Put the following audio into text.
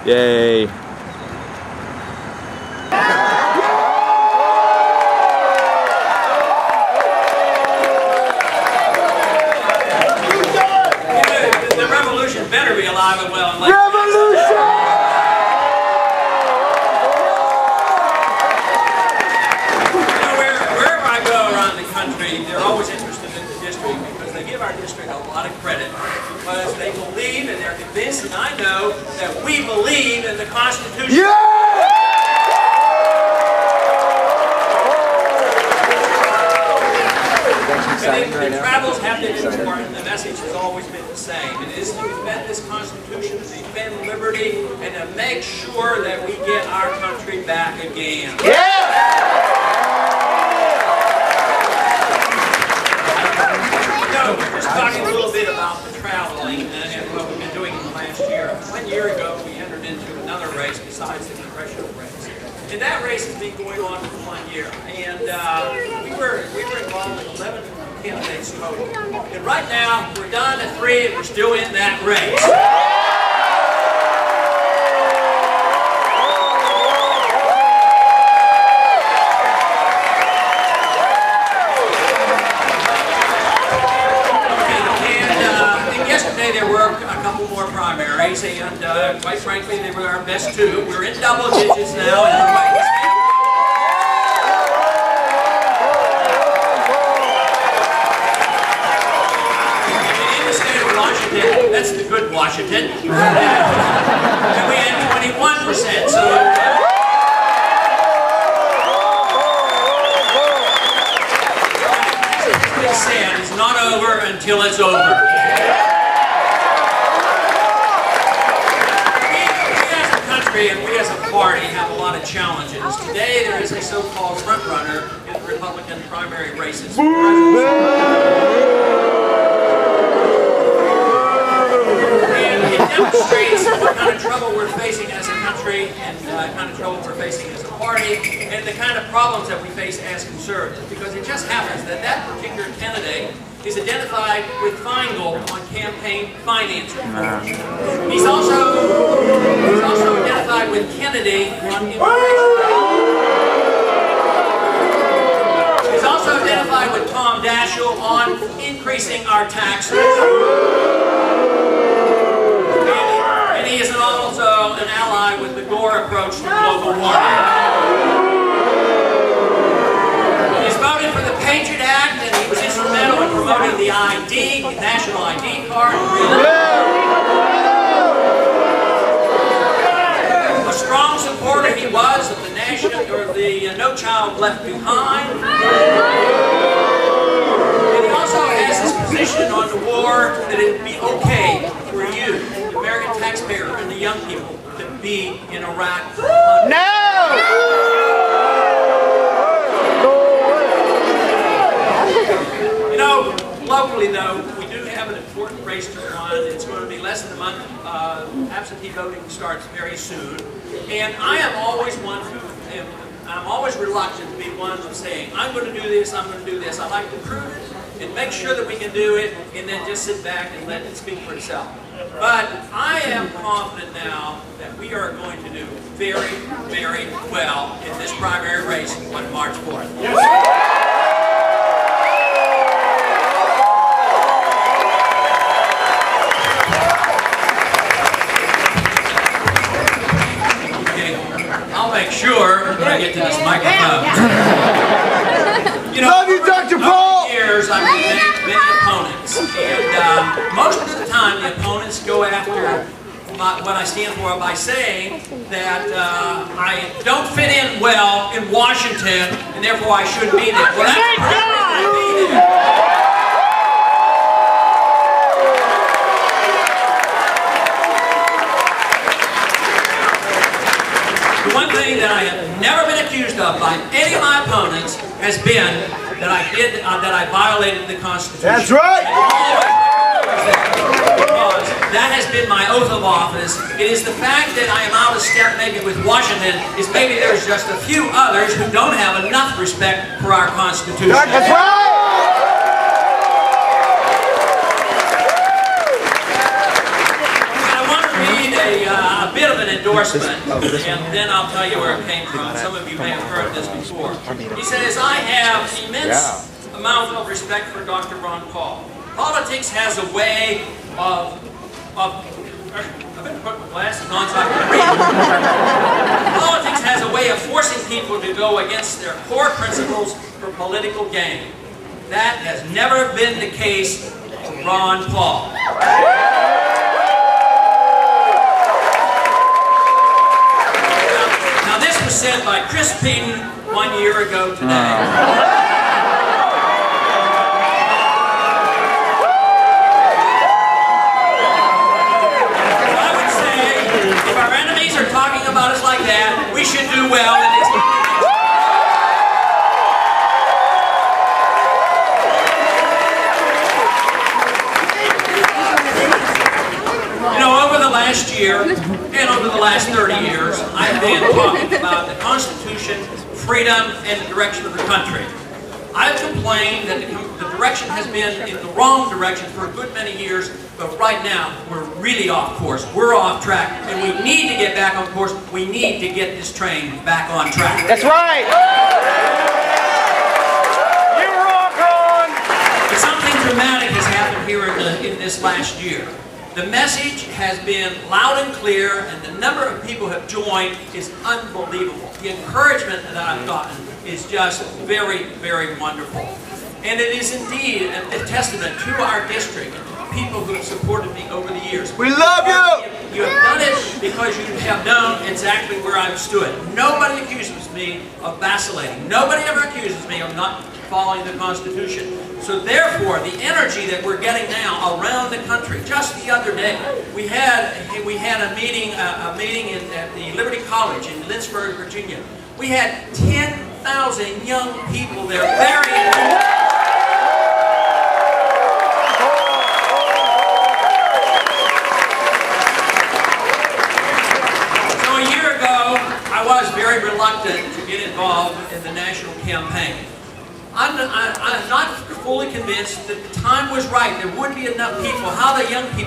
Yay. The revolution better be alive and well. Revolution! Wherever I go around the country, they're always interested in the district because they give our district a lot of credit because they believe and they're convinced, and I know that we believe in the Constitution. Yeah! The travels have been important. The message has always been the same. It is to defend this Constitution, to defend liberty, and to make sure that we get our country back again. Just talking a little bit about the traveling and what we've been doing in the last year. 1 year ago, we entered into another race besides the congressional race. And that race has been going on for 1 year. And we were involved in 11 candidates total. And right now, we're down to 3 and we're still in that race. There were a couple more primaries, and quite frankly, they were our best 2. We're in double digits now, and in the state of Washington, that's the good Washington, and we had 21%. So as they said, it's not over until it's over. And we as a party have a lot of challenges. Today there is a so-called front-runner in the Republican primary races. And it demonstrates what kind of trouble we're facing as a country and the kind of trouble we're facing as a party and the kind of problems that we face as conservatives. Because it just happens that that particular candidate is identified with Feingold on campaign finance reform. He's also identified with Kennedy on immigration. He's also identified with Tom Daschle on increasing our taxes. And he is also an ally with the Gore approach to global warming. He's voted for the Patriot Act, and he was instrumental in promoting the ID, the national ID card. A strong supporter he was of the No Child Left Behind. And he also has his position on the war that it would be okay for you, the American taxpayer, and the young people to be in Iraq. You know, locally though, we do have an important race to run. It's going to be less than a month. Absentee voting starts very soon. And I am always one who, I'm always reluctant to be one of saying, I'm going to do this, I'm going to do this. I like to prove it and make sure that we can do it and then just sit back and let it speak for itself. But I am confident now that we are going to do very, very well in this primary race on March 4th. I'll make sure when I get to this microphone. You know, Love you, Dr. Paul! Over the years, I've met many opponents, and most of the time the opponents go after what I stand for by saying that I don't fit in well in Washington, and therefore I shouldn't be there. Well, that's the perfect reason to be there. One thing that I have never been accused of by any of my opponents has been that I violated the Constitution. That's right! Because that has been my oath of office. It is the fact that I am out of step maybe with Washington is maybe there's just a few others who don't have enough respect for our Constitution. That's right! I want to read a bit of an endorsement, and then I'll tell you where it came from. Some of you may have heard this before. He says, I have immense amount of respect for Dr. Ron Paul. Politics has a way of I better put my glasses on so I can read. Politics has a way of forcing people to go against their core principles for political gain. That has never been the case for Ron Paul. Now this was said by Chris Peden 1 year ago today. Talking about us like that, we should do well in this. You know, over the last year and over the last 30 years, I've been talking about the Constitution, freedom, and the direction of the country. I've complained that the direction has been in the wrong direction for a good many years, but right now we're really off course. We're off track, and we need to get back on course. We need to get this train back on track. That's right. You rock on. But something dramatic has happened here in this last year. The message has been loud and clear, and the number of people who have joined is unbelievable. The encouragement that I've gotten is just very, very wonderful. And it is indeed a testament to our district and the people who have supported me over the years. We love you! You have done it because you have known exactly where I've stood. Nobody accuses me of vacillating. Nobody ever accuses me of not following the Constitution. So therefore, the energy that we're getting now around the country, just the other day, we had a meeting at the Liberty College in Lynchburg, Virginia. We had 10,000 young people there, very I was very reluctant to get involved in the national campaign. I'm not fully convinced that the time was right. There would be enough people. How the young people